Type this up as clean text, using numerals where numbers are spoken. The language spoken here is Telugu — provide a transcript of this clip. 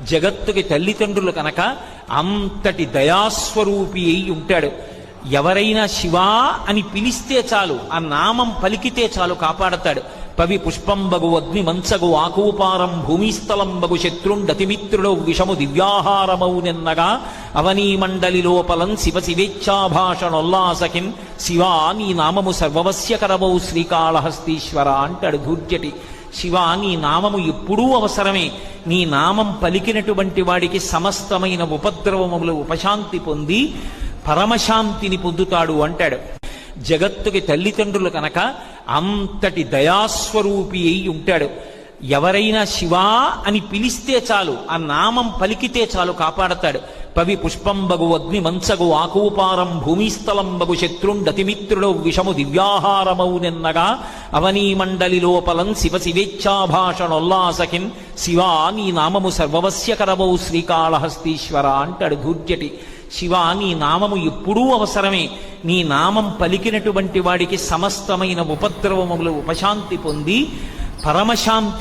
జగత్తుకి తల్లిదండ్రులు కనుక అంతటి దయాస్వరూపి అయి ఉంటాడు. ఎవరైనా శివా అని పిలిస్తే చాలు, ఆ నామం పలికితే చాలు కాపాడతాడు. పవి పుష్పంబగు అగ్ని మంచగు ఆకూపారం భూమిస్థలంబగు శత్రుండతిమిత్రుడు విషము దివ్యాహారమౌ నిన్నగా అవనీ మండలి లోపలం శివ శివేచ్ఛాభాషణొల్లాసకిన్ శివా నీ నామము సర్వవస్యకరమౌ శ్రీకాళహస్తీశ్వర అంటాడు ధూర్జటి. శివ నీ నామము ఎప్పుడూ అవసరమే. నీ నామం పలికినటువంటి వాడికి సమస్తమైన ఉపద్రవములు ఉపశాంతి పొంది పరమశాంతిని పొందుతాడు అంటాడు. జగత్తుకి తల్లిదండ్రులు కనుక అంతటి దయాస్వరూపి అయి ఉంటాడు. ఎవరైనా శివా అని పిలిస్తే చాలు, ఆ నామం పలికితే చాలు కాపాడతాడు. పవి పుష్పంబగు అగ్ని మంచగు ఆకూపారం భూమిస్థలంబగు శత్రుండతిమిత్రుడు విషము దివ్యాహారమౌ నిన్నగా అవనీ మండలి లోపలం శివ శివేచ్ఛాభాషణొల్లాసకిన్ శివా నీ నామము సర్వవస్యకరమౌ శ్రీకాళహస్తీశ్వర అంటాడు ధూర్జటి. శివ నీ నామము ఎప్పుడూ అవసరమే. నీ నామం పలికినటువంటి వాడికి సమస్తమైన ఉపద్రవములు ఉపశాంతి పొంది పరమశాంతి